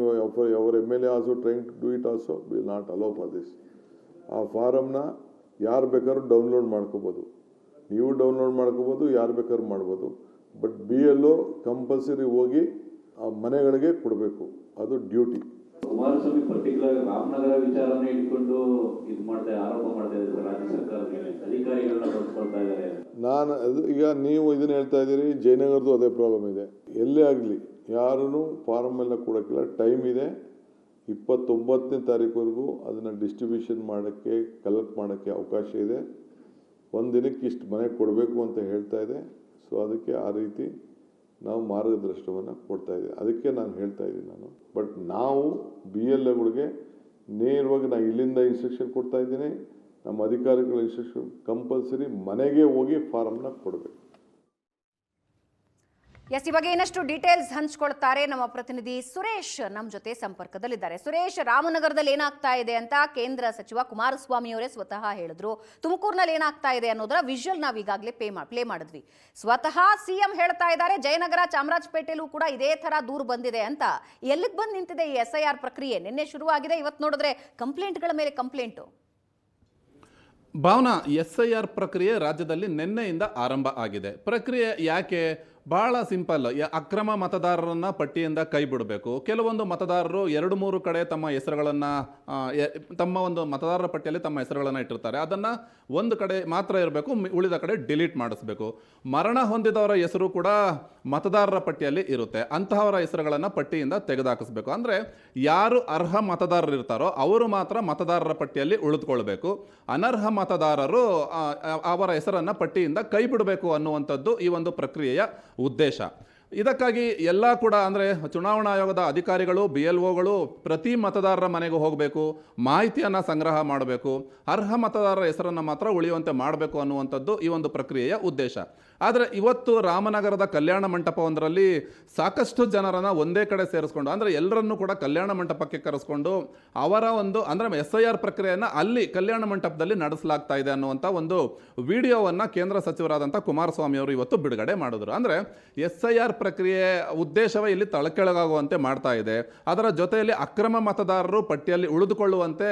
our MLA also trying to do it also, will not allow for this. ಆ ಫಾರಮ್ನ ಯಾರು ಬೇಕಾದ್ರೂ ಡೌನ್ಲೋಡ್ ಮಾಡ್ಕೋಬೋದು, ನೀವು ಡೌನ್ಲೋಡ್ ಮಾಡ್ಕೋಬೋದು, ಯಾರು ಬೇಕಾದ್ರೂ ಮಾಡ್ಬೋದು. ಬಟ್ BLO ಕಂಪಲ್ಸರಿ ಹೋಗಿ ಆ ಮನೆಗಳಿಗೆ ಕೊಡಬೇಕು, ಅದು ಡ್ಯೂಟಿ. ಕುಮಾರಸ್ವಾಮಿ ಪರ್ಟಿಕ್ಯುಲರ್ ರಾಮನಗರ ವಿಚಾರನ ಇಟ್ಕೊಂಡು ಇದು ಮಾಡ್ತಾ ಆರೋಪ ಮಾಡ್ತಾ ಇದ್ದಾರೆ ರಾಜ್ಯ ಸರ್ಕಾರದ ಅಧಿಕಾರಿಗಳನ್ನ ಬಳಸ್ಕೊಳ್ತಾ ಇದ್ದಾರೆ. ನಾನು ಈಗ ನೀವು ಇದನ್ನ ಹೇಳ್ತಾ ಇದ್ದೀರಿ, ಜಯನಗರದ್ದು ಅದೇ ಪ್ರಾಬ್ಲಮ್ ಇದೆ. ಎಲ್ಲೇ ಆಗಲಿ ಯಾರೂ ಫಾರಮ್ ಎಲ್ಲ ಕೊಡೋಕ್ಕಿಲ್ಲ, ಟೈಮ್ ಇದೆ. 29ನೇ ತಾರೀಕುವರೆಗೂ ಅದನ್ನು ಡಿಸ್ಟ್ರಿಬ್ಯೂಷನ್ ಮಾಡೋಕ್ಕೆ, ಕಲೆಕ್ಟ್ ಮಾಡೋಕ್ಕೆ ಅವಕಾಶ ಇದೆ. ಒಂದು ದಿನಕ್ಕೆ ಇಷ್ಟು ಮನೆ ಕೊಡಬೇಕು ಅಂತ ಹೇಳ್ತಾ ಇದೆ. ಸೊ ಅದಕ್ಕೆ ಆ ರೀತಿ ನಾವು ಮಾರ್ಗದರ್ಶನವನ್ನು ಕೊಡ್ತಾ ಇದ್ದೀವಿ. ಅದಕ್ಕೆ ನಾನು ಹೇಳ್ತಾ ಇದ್ದೀನಿ ನಾನು. ಬಟ್ ನಾವು BLOಗಳಿಗೆ ನೇರವಾಗಿ ನಾನು ಇಲ್ಲಿಂದ ಇನ್ಸ್ಟ್ರಕ್ಷನ್ ಕೊಡ್ತಾ ಇದ್ದೀನಿ, ನಮ್ಮ ಅಧಿಕಾರಿಗಳ ಇನ್ಸ್ಟ್ರಕ್ಷನ್ ಕಂಪಲ್ಸರಿ ಮನೆಗೆ ಹೋಗಿ ಫಾರಮ್ನ ಕೊಡಬೇಕು. ಎಸ್, ಈ ಬಗ್ಗೆ ಇನ್ನಷ್ಟು ಡೀಟೇಲ್ಸ್ ಹಂಚ್ಕೊಳ್ತಾರೆ ನಮ್ಮ ಪ್ರತಿನಿಧಿ ಸುರೇಶ್ ನಮ್ಮ ಜೊತೆ ಸಂಪರ್ಕದಲ್ಲಿದ್ದಾರೆ. ಸುರೇಶ್, ರಾಮನಗರದಲ್ಲಿ ಏನಾಗ್ತಾ ಇದೆ ಅಂತ ಕೇಂದ್ರ ಸಚಿವ ಕುಮಾರಸ್ವಾಮಿ ಅವರೇ ಸ್ವತಃ ಹೇಳಿದ್ರು. ತುಮಕೂರಿನಲ್ಲಿ ಏನಾಗ್ತಾ ಇದೆ ಅನ್ನೋದರ ವಿಜುವಲ್ ನಾವು ಈಗಾಗಲೇ ಪ್ಲೇ ಮಾಡಿದ್ವಿ. ಸ್ವತಃ ಸಿಎಂ ಹೇಳ್ತಾ ಇದ್ದಾರೆ, ಜಯನಗರ, ಚಾಮರಾಜಪೇಟೆಯಲ್ಲೂ ಕೂಡ ಇದೇ ತರ ದೂರು ಬಂದಿದೆ ಅಂತ. ಎಲ್ಲಿಗೆ ಬಂದು ನಿಂತಿದೆ ಈ SIR ಪ್ರಕ್ರಿಯೆ? ನಿನ್ನೆ ಶುರುವಾಗಿದೆ, ಇವತ್ತು ನೋಡಿದ್ರೆ ಕಂಪ್ಲೇಂಟ್ಗಳ ಮೇಲೆ ಕಂಪ್ಲೇಂಟು. ಭಾವನಾ, SIR ಪ್ರಕ್ರಿಯೆ ರಾಜ್ಯದಲ್ಲಿ ನಿನ್ನೆಯಿಂದ ಆರಂಭ ಆಗಿದೆ. ಪ್ರಕ್ರಿಯೆ ಯಾಕೆ? ಬಹಳ ಸಿಂಪಲ್. ಅಕ್ರಮ ಮತದಾರರನ್ನ ಪಟ್ಟಿಯಿಂದ ಕೈ ಬಿಡಬೇಕು. ಕೆಲವೊಂದು ಮತದಾರರು 2-3 ಕಡೆ ತಮ್ಮ ಹೆಸರುಗಳನ್ನು, ತಮ್ಮ ಒಂದು ಮತದಾರರ ಪಟ್ಟಿಯಲ್ಲಿ ತಮ್ಮ ಹೆಸರುಗಳನ್ನು ಇಟ್ಟಿರ್ತಾರೆ. ಅದನ್ನು ಒಂದು ಕಡೆ ಮಾತ್ರ ಇರಬೇಕು, ಉಳಿದ ಕಡೆ ಡಿಲೀಟ್ ಮಾಡಿಸ್ಬೇಕು. ಮರಣ ಹೊಂದಿದವರ ಹೆಸರು ಕೂಡ ಮತದಾರರ ಪಟ್ಟಿಯಲ್ಲಿ ಇರುತ್ತೆ. ಅಂತಹವರ ಹೆಸರುಗಳನ್ನು ಪಟ್ಟಿಯಿಂದ ತೆಗೆದುಹಾಕಿಸ್ಬೇಕು. ಅಂದರೆ ಯಾರು ಅರ್ಹ ಮತದಾರರು ಇರ್ತಾರೋ ಅವರು ಮಾತ್ರ ಮತದಾರರ ಪಟ್ಟಿಯಲ್ಲಿ ಉಳಿದುಕೊಳ್ಬೇಕು. ಅನರ್ಹ ಮತದಾರರು ಅವರ ಹೆಸರನ್ನು ಪಟ್ಟಿಯಿಂದ ಕೈ ಬಿಡಬೇಕು ಅನ್ನುವಂಥದ್ದು ಈ ಒಂದು ಪ್ರಕ್ರಿಯೆಯ ಉದ್ದೇಶ. ಇದಕ್ಕಾಗಿ ಎಲ್ಲ ಕೂಡ ಅಂದರೆ ಚುನಾವಣಾ ಆಯೋಗದ ಅಧಿಕಾರಿಗಳು, BLOಗಳು ಪ್ರತಿ ಮತದಾರರ ಮನೆಗೂ ಹೋಗಬೇಕು, ಮಾಹಿತಿಯನ್ನು ಸಂಗ್ರಹ ಮಾಡಬೇಕು, ಅರ್ಹ ಮತದಾರರ ಹೆಸರನ್ನು ಮಾತ್ರ ಉಳಿಯುವಂತೆ ಮಾಡಬೇಕು ಅನ್ನುವಂಥದ್ದು ಈ ಒಂದು ಪ್ರಕ್ರಿಯೆಯ ಉದ್ದೇಶ. ಆದರೆ ಇವತ್ತು ರಾಮನಗರದ ಕಲ್ಯಾಣ ಮಂಟಪವೊಂದರಲ್ಲಿ ಸಾಕಷ್ಟು ಜನರನ್ನು ಒಂದೇ ಕಡೆ ಸೇರಿಸ್ಕೊಂಡು, ಅಂದರೆ ಎಲ್ಲರನ್ನೂ ಕೂಡ ಕಲ್ಯಾಣ ಮಂಟಪಕ್ಕೆ ಕರೆಸ್ಕೊಂಡು ಅವರ ಒಂದು ಅಂದರೆ SIR ಪ್ರಕ್ರಿಯೆಯನ್ನು ಅಲ್ಲಿ ಕಲ್ಯಾಣ ಮಂಟಪದಲ್ಲಿ ನಡೆಸಲಾಗ್ತಾ ಇದೆ ಅನ್ನುವಂಥ ಒಂದು ವಿಡಿಯೋವನ್ನು ಕೇಂದ್ರ ಸಚಿವರಾದಂಥ ಕುಮಾರಸ್ವಾಮಿ ಅವರು ಇವತ್ತು ಬಿಡುಗಡೆ ಮಾಡಿದ್ರು. ಅಂದರೆ SIR ಪ್ರಕ್ರಿಯೆ ಉದ್ದೇಶವೇ ಇಲ್ಲಿ ತಳಕೆಳಗಾಗುವಂತೆ ಮಾಡ್ತಾ ಇದೆ. ಅದರ ಜೊತೆಯಲ್ಲಿ ಅಕ್ರಮ ಮತದಾರರು ಪಟ್ಟಿಯಲ್ಲಿ ಉಳಿದುಕೊಳ್ಳುವಂತೆ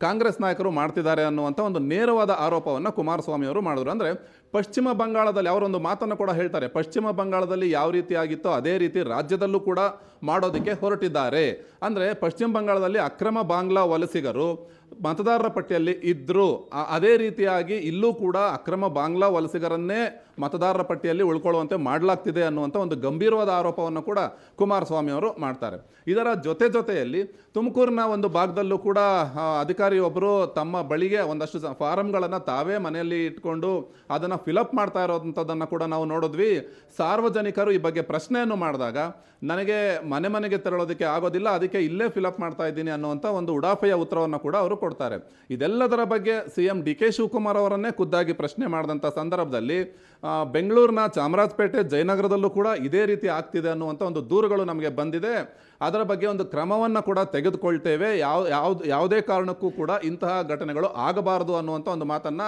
ಕಾಂಗ್ರೆಸ್ ನಾಯಕರು ಮಾಡ್ತಿದ್ದಾರೆ ಅನ್ನುವಂಥ ಒಂದು ನೇರವಾದ ಆರೋಪವನ್ನು ಕುಮಾರಸ್ವಾಮಿ ಅವರು ಮಾಡಿದ್ರು. ಅಂದರೆ ಪಶ್ಚಿಮ ಬಂಗಾಳದಲ್ಲಿ ಅವರೊಂದು ಮಾತನ್ನು ಕೂಡ ಹೇಳ್ತಾರೆ, ಪಶ್ಚಿಮ ಬಂಗಾಳದಲ್ಲಿ ಯಾವ ರೀತಿ ಆಗಿತ್ತೋ ಅದೇ ರೀತಿ ರಾಜ್ಯದಲ್ಲೂ ಕೂಡ ಮಾಡೋದಕ್ಕೆ ಹೊರಟಿದ್ದಾರೆ. ಅಂದರೆ ಪಶ್ಚಿಮ ಬಂಗಾಳದಲ್ಲಿ ಅಕ್ರಮ ಬಾಂಗ್ಲಾ ವಲಸಿಗರು ಮತದಾರರ ಪಟ್ಟಿಯಲ್ಲಿ ಇದ್ದರು, ಅದೇ ರೀತಿಯಾಗಿ ಇಲ್ಲೂ ಕೂಡ ಅಕ್ರಮ ಬಾಂಗ್ಲಾ ವಲಸಿಗರನ್ನೇ ಮತದಾರರ ಪಟ್ಟಿಯಲ್ಲಿ ಉಳ್ಕೊಳ್ಳುವಂತೆ ಮಾಡಲಾಗ್ತಿದೆ ಅನ್ನುವಂಥ ಒಂದು ಗಂಭೀರವಾದ ಆರೋಪವನ್ನು ಕೂಡ ಕುಮಾರಸ್ವಾಮಿ ಅವರು ಮಾಡ್ತಾರೆ. ಇದರ ಜೊತೆಯಲ್ಲಿ ತುಮಕೂರಿನ ಒಂದು ಭಾಗದಲ್ಲೂ ಕೂಡ ಅಧಿಕಾರಿಯೊಬ್ಬರು ತಮ್ಮ ಬಳಿಗೆ ಒಂದಷ್ಟು ಫಾರಮ್ಗಳನ್ನು ತಾವೇ ಮನೆಯಲ್ಲಿ ಇಟ್ಕೊಂಡು ಅದನ್ನು ಫಿಲಪ್ ಮಾಡ್ತಾ ಇರೋವಂಥದ್ದನ್ನು ಕೂಡ ನಾವು ನೋಡಿದ್ವಿ. ಸಾರ್ವಜನಿಕರು ಈ ಬಗ್ಗೆ ಪ್ರಶ್ನೆಯನ್ನು ಮಾಡಿದಾಗ ನನಗೆ ಮನೆಗೆ ತೆರಳೋದಕ್ಕೆ ಆಗೋದಿಲ್ಲ, ಅದಕ್ಕೆ ಇಲ್ಲೇ ಫಿಲಪ್ ಮಾಡ್ತಾ ಇದ್ದೀನಿ ಅನ್ನುವಂಥ ಒಂದು ಉಡಾಫೆಯ ಉತ್ತರವನ್ನು ಕೂಡ ಅವರು ಕೊಡ್ತಾರೆ. ಇದೆಲ್ಲದರ ಬಗ್ಗೆ CM DK ಶಿವಕುಮಾರ್ ಅವರನ್ನೇ ಖುದ್ದಾಗಿ ಪ್ರಶ್ನೆ ಮಾಡಿದಂಥ ಸಂದರ್ಭದಲ್ಲಿ ಬೆಂಗಳೂರಿನ ಚಾಮರಾಜಪೇಟೆ, ಜಯನಗರದಲ್ಲೂ ಕೂಡ ಇದೇ ರೀತಿ ಆಗ್ತಿದೆ ಅನ್ನುವಂಥ ಒಂದು ದೂರುಗಳು ನಮಗೆ ಬಂದಿದೆ. ಅದರ ಬಗ್ಗೆ ಒಂದು ಕ್ರಮವನ್ನು ಕೂಡ ತೆಗೆದುಕೊಳ್ತೇವೆ, ಯಾವುದೇ ಕಾರಣಕ್ಕೂ ಕೂಡ ಇಂತಹ ಘಟನೆಗಳು ಆಗಬಾರದು ಅನ್ನುವಂಥ ಒಂದು ಮಾತನ್ನು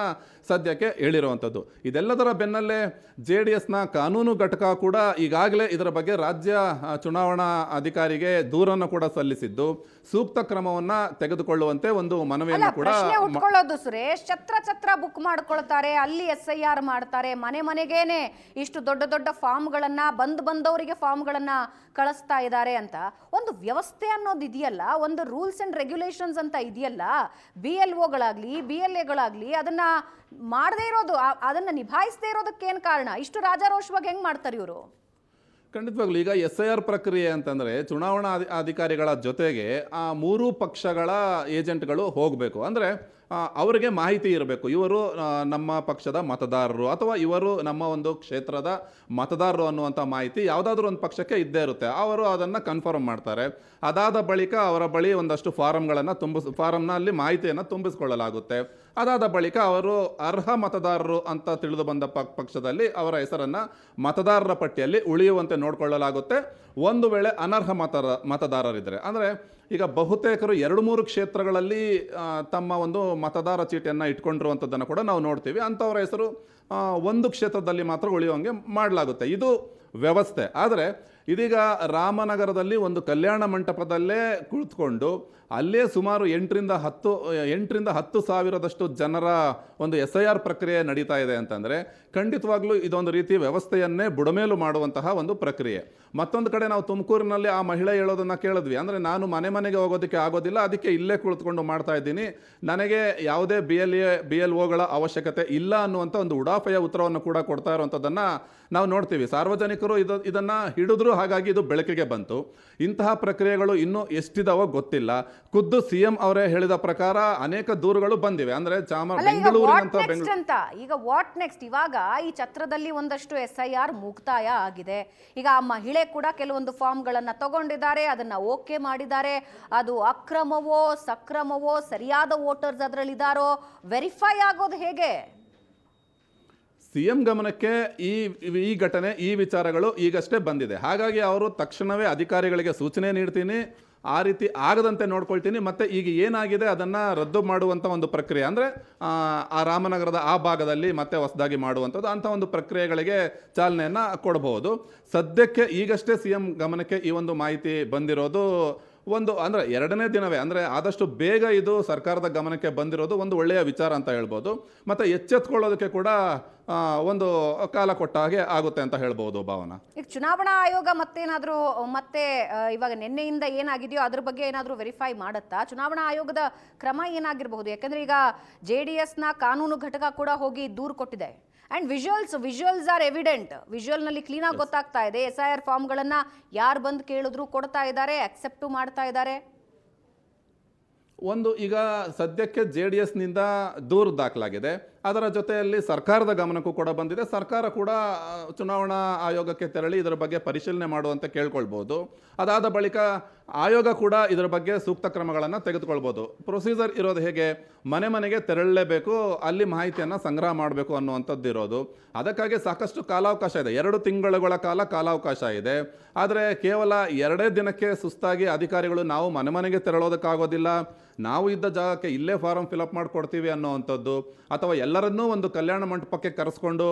ಸದ್ಯಕ್ಕೆ ಹೇಳಿರುವಂಥದ್ದು. ಇದೆಲ್ಲದರ ಬೆನ್ನಲ್ಲೇ JDSನ ಕಾನೂನು ಘಟಕ ಕೂಡ ಈಗಾಗಲೇ ಇದರ ಬಗ್ಗೆ ರಾಜ್ಯ ಚುನಾವಣಾ ಅಧಿಕಾರಿಗೆ ದೂರನ್ನು ಕೂಡ ಸಲ್ಲಿಸಿದ್ದು ಸೂಕ್ತ ಕ್ರಮವನ್ನು ತೆಗೆದುಕೊಳ್ಳುವಂತೆ ಒಂದು ಮನವಿಯನ್ನು ಕೂಡ ಉಟ್ಕೊಳ್ಳೋದು. ಸುರೇಶ್, ಛತ್ರ ಬುಕ್ ಮಾಡ್ಕೊಳ್ತಾರೆ, ಅಲ್ಲಿ SIR ಮಾಡ್ತಾರೆ, ಮನೆಗೇನೆ ಇಷ್ಟು ದೊಡ್ಡ ಫಾರ್ಮ್ಗಳನ್ನ ಬಂದವರಿಗೆ ಫಾರ್ಮ್ಗಳನ್ನ ಕಳಿಸ್ತಾ ಇದ್ದಾರೆ ಅಂತ ಒಂದು ವ್ಯವಸ್ಥೆ ಅನ್ನೋದು ಇದೆಯಲ್ಲ, ಒಂದು ರೂಲ್ಸ್ ಅಂಡ್ ರೆಗ್ಯುಲೇಷನ್ಸ್ ಅಂತ ಇದೆಯಲ್ಲ, BLOಗಳಾಗ್ಲಿ BLAಗಳಾಗ್ಲಿ ಅದನ್ನ ಮಾಡದೇ ಇರೋದು, ಅದನ್ನ ನಿಭಾಯಿಸದೇ ಇರೋದಕ್ಕೆ ಏನು ಕಾರಣ? ಇಷ್ಟು ರಾಜಾರೋಷವಾಗಿ ಹೆಂಗ್ ಮಾಡ್ತಾರೆ ಇವರು? ಖಂಡಿತವಾಗ್ಲೂ ಈಗ SIR ಪ್ರಕ್ರಿಯೆ ಅಂತಂದರೆ ಚುನಾವಣಾ ಅಧಿಕಾರಿಗಳ ಜೊತೆಗೆ ಆ ಮೂರೂ ಪಕ್ಷಗಳ ಏಜೆಂಟ್ಗಳು ಹೋಗಬೇಕು. ಅಂದರೆ ಅವರಿಗೆ ಮಾಹಿತಿ ಇರಬೇಕು, ಇವರು ನಮ್ಮ ಪಕ್ಷದ ಮತದಾರರು ಅಥವಾ ಇವರು ನಮ್ಮ ಒಂದು ಕ್ಷೇತ್ರದ ಮತದಾರರು ಅನ್ನುವಂಥ ಮಾಹಿತಿ ಯಾವುದಾದ್ರೂ ಒಂದು ಪಕ್ಷಕ್ಕೆ ಇದ್ದೇ ಇರುತ್ತೆ. ಅವರು ಅದನ್ನು ಕನ್ಫರ್ಮ್ ಮಾಡ್ತಾರೆ. ಅದಾದ ಬಳಿಕ ಅವರ ಬಳಿ ಒಂದಷ್ಟು ಫಾರಮ್ನ ಅಲ್ಲಿ ಮಾಹಿತಿಯನ್ನು ತುಂಬಿಸ್ಕೊಳ್ಳಲಾಗುತ್ತೆ. ಅದಾದ ಬಳಿಕ ಅವರು ಅರ್ಹ ಮತದಾರರು ಅಂತ ತಿಳಿದು ಬಂದ ಪಕ್ಷದಲ್ಲಿ ಅವರ ಹೆಸರನ್ನು ಮತದಾರರ ಪಟ್ಟಿಯಲ್ಲಿ ಉಳಿಯುವಂತೆ ನೋಡಿಕೊಳ್ಳಲಾಗುತ್ತೆ. ಒಂದು ವೇಳೆ ಅನರ್ಹ ಮತದಾರರಿದ್ದರೆ, ಅಂದರೆ ಈಗ ಬಹುತೇಕರು 2-3 ಕ್ಷೇತ್ರಗಳಲ್ಲಿ ತಮ್ಮ ಒಂದು ಮತದಾರ ಚೀಟಿಯನ್ನು ಇಟ್ಕೊಂಡಿರುವಂಥದ್ದನ್ನು ಕೂಡ ನಾವು ನೋಡ್ತೀವಿ. ಅಂಥವರ ಹೆಸರು ಒಂದು ಕ್ಷೇತ್ರದಲ್ಲಿ ಮಾತ್ರ ಉಳಿಯುವಂಗೆ ಮಾಡಲಾಗುತ್ತೆ. ಇದು ವ್ಯವಸ್ಥೆ. ಆದರೆ ಇದೀಗ ರಾಮನಗರದಲ್ಲಿ ಒಂದು ಕಲ್ಯಾಣ ಮಂಟಪದಲ್ಲೇ ಕುಳಿತುಕೊಂಡು ಅಲ್ಲೇ ಸುಮಾರು 8ರಿಂದ 10 ಸಾವಿರದಷ್ಟು ಜನರ ಒಂದು SIR ಪ್ರಕ್ರಿಯೆ ನಡೀತಾ ಇದೆ ಅಂತಂದರೆ ಖಂಡಿತವಾಗ್ಲೂ ಇದೊಂದು ರೀತಿ ವ್ಯವಸ್ಥೆಯನ್ನೇ ಬುಡಮೇಲು ಮಾಡುವಂತಹ ಒಂದು ಪ್ರಕ್ರಿಯೆ. ಮತ್ತೊಂದು ಕಡೆ ನಾವು ತುಮಕೂರಿನಲ್ಲಿ ಆ ಮಹಿಳೆ ಹೇಳೋದನ್ನು ಕೇಳಿದ್ವಿ. ಅಂದರೆ ನಾನು ಮನೆಗೆ ಹೋಗೋದಕ್ಕೆ ಆಗೋದಿಲ್ಲ, ಅದಕ್ಕೆ ಇಲ್ಲೇ ಕುಳಿತುಕೊಂಡು ಮಾಡ್ತಾ ಇದ್ದೀನಿ, ನನಗೆ ಯಾವುದೇ BLOಗಳ ಅವಶ್ಯಕತೆ ಇಲ್ಲ ಅನ್ನುವಂಥ ಒಂದು ಉಡಾಫೆಯ ಉತ್ತರವನ್ನು ಕೂಡ ಕೊಡ್ತಾ ಇರುವಂಥದ್ದನ್ನು ನಾವು ನೋಡ್ತೀವಿ. ಸಾರ್ವಜನಿಕರು ಇದನ್ನು ಹಿಡಿದ್ರು, ಹಾಗಾಗಿ ಇದು ಬೆಳಕಿಗೆ ಬಂತು. ಇಂತಹ ಪ್ರಕ್ರಿಯೆಗಳು ಇನ್ನೂ ಎಷ್ಟಿದಾವೋ ಗೊತ್ತಿಲ್ಲ. ಖುದ್ದು CM ಅವರೇ ಹೇಳಿದ ಪ್ರಕಾರ ಅನೇಕ ದೂರುಗಳು ಬಂದಿವೆ. ಅಂದರೆ ಈಗ ವಾಟ್ ನೆಕ್ಸ್ಟ್? ಇವಾಗ ಈ ಛತ್ರದಲ್ಲಿ ಒಂದಷ್ಟು SIR ಮುಕ್ತಾಯ ಆಗಿದೆ. ಈಗ ಆ ಮಹಿಳೆ ಕೂಡ ಕೆಲವೊಂದು ಫಾರ್ಮ್ಗಳನ್ನ ತಗೊಂಡಿದ್ದಾರೆ, ಅದನ್ನ ಓಕೆ ಮಾಡಿದ್ದಾರೆ. ಅದು ಅಕ್ರಮವೋ ಸಕ್ರಮವೋ, ಸರಿಯಾದ ವೋಟರ್ಸ್ ಅದರಲ್ಲಿ ಇದ್ದಾರೋ ವೆರಿಫೈ ಆಗೋದು ಹೇಗೆ? CM ಗಮನಕ್ಕೆ ಈ ಘಟನೆ, ಈ ವಿಚಾರಗಳು ಈಗಷ್ಟೇ ಬಂದಿದೆ. ಹಾಗಾಗಿ ಅವರು ತಕ್ಷಣವೇ ಅಧಿಕಾರಿಗಳಿಗೆ ಸೂಚನೆ ನೀಡ್ತೀನಿ, ಆ ರೀತಿ ಆಗದಂತೆ ನೋಡ್ಕೊಳ್ತೀನಿ, ಮತ್ತು ಈಗ ಏನಾಗಿದೆ ಅದನ್ನು ರದ್ದು ಮಾಡುವಂಥ ಒಂದು ಪ್ರಕ್ರಿಯೆ, ಅಂದರೆ ಆ ರಾಮನಗರದ ಆ ಭಾಗದಲ್ಲಿ ಮತ್ತೆ ಹೊಸದಾಗಿ ಮಾಡುವಂಥದ್ದು, ಅಂಥ ಒಂದು ಪ್ರಕ್ರಿಯೆಗಳಿಗೆ ಚಾಲನೆಯನ್ನು ಕೊಡಬಹುದು. ಸದ್ಯಕ್ಕೆ ಈಗಷ್ಟೇ CM ಗಮನಕ್ಕೆ ಈ ಒಂದು ಮಾಹಿತಿ ಬಂದಿರೋದು ಒಂದು, ಅಂದರೆ 2ನೇ ದಿನವೇ, ಅಂದರೆ ಆದಷ್ಟು ಬೇಗ ಇದು ಸರ್ಕಾರದ ಗಮನಕ್ಕೆ ಬಂದಿರೋದು ಒಂದು ಒಳ್ಳೆಯ ವಿಚಾರ ಅಂತ ಹೇಳ್ಬೋದು. ಮತ್ತು ಎಚ್ಚೆತ್ಕೊಳ್ಳೋದಕ್ಕೆ ಕೂಡ ಒಂದು ಕಾಲ ಕೊಟ್ಟ ಹಾಗೆ ಆಗುತ್ತೆ ಅಂತ ಹೇಳ್ಬೋದು. ಭಾವನಾ, ಈಗ ಚುನಾವಣಾ ಆಯೋಗ ಮತ್ತೆ ಇವಾಗ ನಿನ್ನೆಯಿಂದ ಏನಾಗಿದೆಯೋ ಅದ್ರ ಬಗ್ಗೆ ಏನಾದರೂ ವೆರಿಫೈ ಮಾಡುತ್ತಾ? ಚುನಾವಣಾ ಆಯೋಗದ ಕ್ರಮ ಏನಾಗಿರಬಹುದು? ಯಾಕಂದ್ರೆ ಈಗ JDSನ ಕಾನೂನು ಘಟಕ ಕೂಡ ಹೋಗಿ ದೂರು ಕೊಟ್ಟಿದೆ. And visuals are evident. ವಿಜುವಲ್ನಲ್ಲಿ ಕ್ಲೀನಾಗಿ ಗೊತ್ತಾಗ್ತಾ ಇದೆ. SIR ಫಾರ್ಮ್ಗಳನ್ನ ಯಾರು ಬಂದು ಕೇಳಿದ್ರು ಕೊಡ್ತಾ ಇದ್ದಾರೆ, ಅಕ್ಸೆಪ್ಟು ಮಾಡ್ತಾ ಇದ್ದಾರೆ. ಒಂದು ಈಗ ಸದ್ಯಕ್ಕೆ JDSನಿಂದ ದೂರು ದಾಖಲಾಗಿದೆ. ಅದರ ಜೊತೆಯಲ್ಲಿ ಸರ್ಕಾರದ ಗಮನಕ್ಕೂ ಕೂಡ ಬಂದಿದೆ. ಸರ್ಕಾರ ಕೂಡ ಚುನಾವಣಾ ಆಯೋಗಕ್ಕೆ ತೆರಳಿ ಇದರ ಬಗ್ಗೆ ಪರಿಶೀಲನೆ ಮಾಡುವಂತೆ ಕೇಳ್ಕೊಳ್ಬೋದು. ಅದಾದ ಬಳಿಕ ಆಯೋಗ ಕೂಡ ಇದರ ಬಗ್ಗೆ ಸೂಕ್ತ ಕ್ರಮಗಳನ್ನು ತೆಗೆದುಕೊಳ್ಬೋದು. ಪ್ರೊಸೀಜರ್ ಇರೋದು ಹೇಗೆ, ಮನೆ ಮನೆಗೆ ತೆರಳಲೇಬೇಕು, ಅಲ್ಲಿ ಮಾಹಿತಿಯನ್ನು ಸಂಗ್ರಹ ಮಾಡಬೇಕು ಅನ್ನುವಂಥದ್ದು ಇರೋದು. ಅದಕ್ಕಾಗಿ ಸಾಕಷ್ಟು ಕಾಲಾವಕಾಶ ಇದೆ, 2 ತಿಂಗಳುಗಳ ಕಾಲಾವಕಾಶ ಇದೆ. ಆದರೆ ಕೇವಲ 2 ದಿನಕ್ಕೆ ಸುಸ್ತಾಗಿ ಅಧಿಕಾರಿಗಳು ನಾವು ಮನೆ ಮನೆಗೆ ತೆರಳೋದಕ್ಕಾಗೋದಿಲ್ಲ, ನಾವು ಇದ್ದ ಜಾಗಕ್ಕೆ ಇಲ್ಲೇ ಫಾರಂ ಫಿಲಪ್ ಮಾಡಿಕೊಡ್ತೀವಿ ಅನ್ನೋವಂಥದ್ದು, ಅಥವಾ ಎಲ್ಲರನ್ನೂ ಒಂದು ಕಲ್ಯಾಣ ಮಂಟಪಕ್ಕೆ ಕರೆಸ್ಕೊಂಡು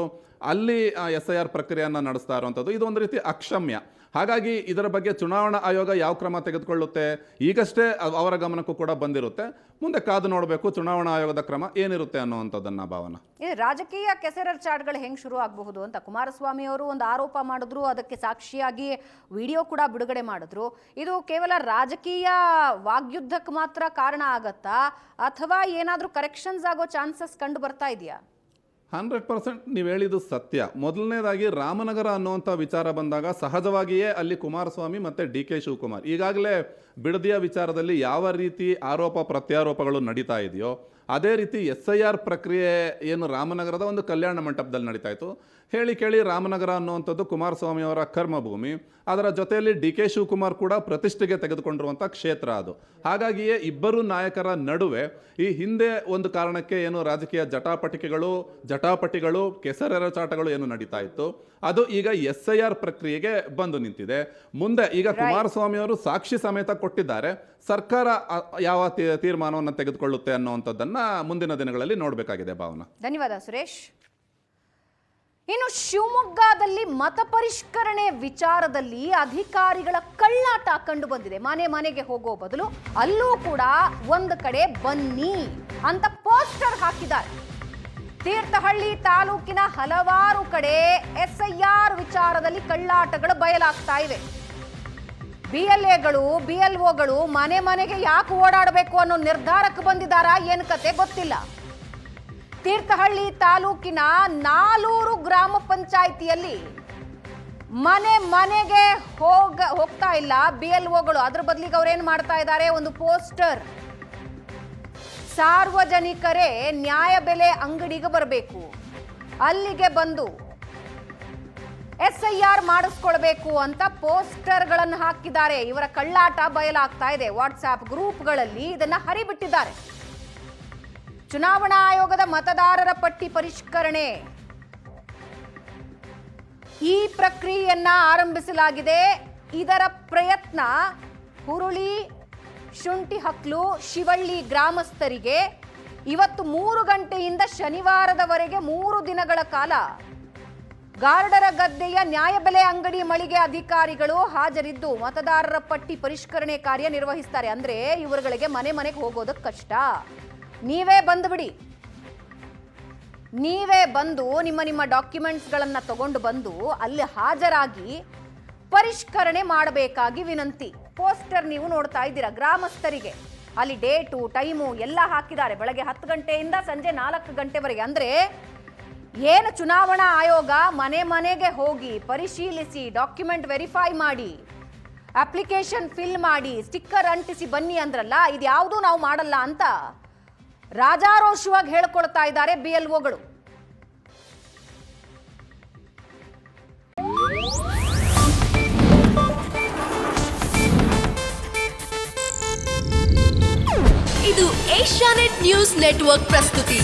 ಅಲ್ಲಿ SIR ಪ್ರಕ್ರಿಯೆಯನ್ನು ನಡೆಸ್ತಾ ಇರುವಂಥದ್ದು, ಇದು ಒಂದು ರೀತಿ ಅಕ್ಷಮ್ಯ. ಹಾಗಾಗಿ ಇದರ ಬಗ್ಗೆ ಚುನಾವಣಾ ಆಯೋಗ ಯಾವ ಕ್ರಮ ತೆಗೆದುಕೊಳ್ಳುತ್ತೆ, ಈಗಷ್ಟೇ ಅವರ ಗಮನಕ್ಕೂ ಕೂಡ ಬಂದಿರುತ್ತೆ. ಮುಂದೆ ಕಾದು ನೋಡಬೇಕು ಚುನಾವಣಾ ಆಯೋಗದ ಕ್ರಮ ಏನಿರುತ್ತೆ ಅನ್ನುವಂಥದ್ದನ್ನ. ಭಾವನಾ, ಈ ರಾಜಕೀಯ ಕೆಸರರ್ ಚಾಟ್ಗಳು ಹೆಂಗೆ ಶುರು ಆಗಬಹುದು ಅಂತ ಕುಮಾರಸ್ವಾಮಿ ಅವರು ಒಂದು ಆರೋಪ ಮಾಡಿದ್ರು, ಅದಕ್ಕೆ ಸಾಕ್ಷಿಯಾಗಿ ವಿಡಿಯೋ ಕೂಡ ಬಿಡುಗಡೆ ಮಾಡಿದ್ರು. ಇದು ಕೇವಲ ರಾಜಕೀಯ ವಾಗ್ಯುದ್ಧಕ್ಕೆ ಮಾತ್ರ ಕಾರಣ ಆಗತ್ತಾ, ಅಥವಾ ಏನಾದರೂ ಕರೆಕ್ಷನ್ಸ್ ಆಗೋ ಚಾನ್ಸಸ್ ಕಂಡು ಬರ್ತಾ ಇದೆಯಾ? 100% ನೀವು ಹೇಳಿದ್ದು ಸತ್ಯ. ಮೊದಲನೇದಾಗಿ ರಾಮನಗರ ಅನ್ನುವಂಥ ವಿಚಾರ ಬಂದಾಗ ಸಹಜವಾಗಿಯೇ ಅಲ್ಲಿ ಕುಮಾರಸ್ವಾಮಿ ಮತ್ತು DK ಶಿವಕುಮಾರ್ ಈಗಾಗಲೇ ಬಿಡದಿಯ ವಿಚಾರದಲ್ಲಿ ಯಾವ ರೀತಿ ಆರೋಪ ಪ್ರತ್ಯಾರೋಪಗಳು ನಡೀತಾ ಇದೆಯೋ ಅದೇ ರೀತಿ SIR ಪ್ರಕ್ರಿಯೆ ಏನು ರಾಮನಗರದ ಒಂದು ಕಲ್ಯಾಣ ಮಂಟಪದಲ್ಲಿ ನಡೀತಾ ಇತ್ತು. ಹೇಳಿ ಕೇಳಿ ರಾಮನಗರ ಅನ್ನುವಂಥದ್ದು ಕುಮಾರಸ್ವಾಮಿ ಅವರ ಕರ್ಮಭೂಮಿ, ಅದರ ಜೊತೆಯಲ್ಲಿ DK ಶಿವಕುಮಾರ್ ಕೂಡ ಪ್ರತಿಷ್ಠೆಗೆ ತೆಗೆದುಕೊಂಡಿರುವಂಥ ಕ್ಷೇತ್ರ ಅದು. ಹಾಗಾಗಿಯೇ ಇಬ್ಬರು ನಾಯಕರ ನಡುವೆ ಈ ಹಿಂದೆ ಒಂದು ಕಾರಣಕ್ಕೆ ಏನು ರಾಜಕೀಯ ಜಟಾಪಟಿಗಳು ಕೆಸರೆರಚಾಟಗಳು ಏನು ನಡೀತಾ ಇತ್ತು, ಅದು ಈಗ SIR ಪ್ರಕ್ರಿಯೆಗೆ ಬಂದು ನಿಂತಿದೆ. ಮುಂದೆ ಈಗ ಕುಮಾರಸ್ವಾಮಿ ಅವರು ಸಾಕ್ಷಿ ಸಮೇತ ಕೊಟ್ಟಿದ್ದಾರೆ, ಸರ್ಕಾರ ಯಾವ ತೀರ್ಮಾನವನ್ನು ತೆಗೆದುಕೊಳ್ಳುತ್ತೆ ಅನ್ನುವಂಥದ್ದನ್ನ ಮುಂದಿನ ದಿನಗಳಲ್ಲಿ ನೋಡಬೇಕಾಗಿದೆ. ಭಾವನಾ, ಧನ್ಯವಾದ ಸುರೇಶ್. ಇನ್ನು ಶಿವಮೊಗ್ಗದಲ್ಲಿ ಮತ ಪರಿಷ್ಕರಣೆ ವಿಚಾರದಲ್ಲಿ ಅಧಿಕಾರಿಗಳ ಕಳ್ಳಾಟ ಕಂಡು ಬಂದಿದೆ. ಮನೆ ಮನೆಗೆ ಹೋಗೋ ಬದಲು ಅಲ್ಲೂ ಕೂಡ ಒಂದು ಕಡೆ ಬನ್ನಿ ಅಂತ ಪೋಸ್ಟರ್ ಹಾಕಿದ್ದಾರೆ. ತೀರ್ಥಹಳ್ಳಿ ತಾಲೂಕಿನ ಹಲವಾರು ಕಡೆ SIR ವಿಚಾರದಲ್ಲಿ ಕಳ್ಳಾಟಗಳು ಬಯಲಾಗ್ತಾ ಇವೆ. BLAಗಳು BLOಗಳು ಮನೆ ಮನೆಗೆ ಯಾಕೆ ಓಡಾಡಬೇಕು ಅನ್ನೋ ನಿರ್ಧಾರಕ್ಕೆ ಬಂದಿದ್ದಾರಾ ಏನು ಕತೆ ಗೊತ್ತಿಲ್ಲ. ತೀರ್ಥಹಳ್ಳಿ ತಾಲೂಕಿನ 4 ಗ್ರಾಮ ಪಂಚಾಯಿತಿಯಲ್ಲಿ ಮನೆ ಮನೆಗೆ ಹೋಗ್ತಾ ಇಲ್ಲ BLOಗಳು. ಅದ್ರ ಬದಲಿಗೆ ಅವ್ರೇನ್ ಮಾಡ್ತಾ ಇದ್ದಾರೆ, ಒಂದು ಪೋಸ್ಟರ್, ಸಾರ್ವಜನಿಕರೇ ನ್ಯಾಯಬೆಲೆ ಅಂಗಡಿಗೆ ಬರಬೇಕು, ಅಲ್ಲಿಗೆ ಬಂದು SIR ಮಾಡಿಸ್ಕೊಳ್ಬೇಕು ಅಂತ ಪೋಸ್ಟರ್ಗಳನ್ನು ಹಾಕಿದ್ದಾರೆ. ಇವರ ಕಳ್ಳಾಟ ಬಯಲಾಗ್ತಾ ಇದೆ. ವಾಟ್ಸ್ಆಪ್ ಗ್ರೂಪ್ಗಳಲ್ಲಿ ಇದನ್ನ ಹರಿಬಿಟ್ಟಿದ್ದಾರೆ. ಚುನಾವಣಾ ಆಯೋಗದ ಮತದಾರರ ಪಟ್ಟಿ ಪರಿಷ್ಕರಣೆ ಈ ಪ್ರಕ್ರಿಯೆಯನ್ನ ಆರಂಭಿಸಲಾಗಿದೆ. ಇದರ ಪ್ರಯತ್ನ ಹುರುಳಿ, ಶುಂಠಿಹಕ್ಲು, ಶಿವಳ್ಳಿ ಗ್ರಾಮಸ್ಥರಿಗೆ ಇವತ್ತು 3 ಗಂಟೆಯಿಂದ ಶನಿವಾರದವರೆಗೆ 3 ದಿನಗಳ ಕಾಲ ಗಾರ್ಡರ ಗದ್ದೆಯ ನ್ಯಾಯಬೆಲೆ ಅಂಗಡಿ ಮಳಿಗೆ ಅಧಿಕಾರಿಗಳು ಹಾಜರಿದ್ದು ಮತದಾರರ ಪಟ್ಟಿ ಪರಿಷ್ಕರಣೆ ಕಾರ್ಯ ನಿರ್ವಹಿಸ್ತಾರೆ. ಅಂದ್ರೆ ಇವರುಗಳಿಗೆ ಮನೆ ಮನೆಗೆ ಹೋಗೋದಕ್ಕೆ ಕಷ್ಟ. ನೀವೇ ಬಂದುಬಿಡಿ, ನೀವೇ ಬಂದು ನಿಮ್ಮ ಡಾಕ್ಯುಮೆಂಟ್ಸ್ಗಳನ್ನು ತಗೊಂಡು ಬಂದು ಅಲ್ಲಿ ಹಾಜರಾಗಿ ಪರಿಷ್ಕರಣೆ ಮಾಡಬೇಕಾಗಿ ವಿನಂತಿ. ಪೋಸ್ಟರ್ ನೀವು ನೋಡ್ತಾ ಇದ್ದೀರಾ. ಗ್ರಾಮಸ್ಥರಿಗೆ ಅಲ್ಲಿ ಡೇಟು ಟೈಮು ಎಲ್ಲ ಹಾಕಿದ್ದಾರೆ. ಬೆಳಗ್ಗೆ 10 ಗಂಟೆಯಿಂದ ಸಂಜೆ 4 ಗಂಟೆವರೆಗೆ. ಅಂದ್ರೆ ಏನು ಚುನಾವಣಾ ಆಯೋಗ ಮನೆ ಮನೆಗೆ ಹೋಗಿ ಪರಿಶೀಲಿಸಿ ಡಾಕ್ಯುಮೆಂಟ್ ವೆರಿಫೈ ಮಾಡಿ ಅಪ್ಲಿಕೇಶನ್ ಫಿಲ್ ಮಾಡಿ ಸ್ಟಿಕ್ಕರ್ ಅಂಟಿಸಿ ಬನ್ನಿ ಅಂದ್ರಲ್ಲ, ಇದು ಯಾವುದೂ ನಾವು ಮಾಡಲ್ಲ ಅಂತ ರಾಜಾರೋಷವಾಗಿ ಹೇಳ್ಕೊಳ್ತಾ ಇದ್ದಾರೆ BLOಗಳು. ಇದು ಏಷ್ಯಾನೆಟ್ ನ್ಯೂಸ್ ನೆಟ್ವರ್ಕ್ ಪ್ರಸ್ತುತಿ.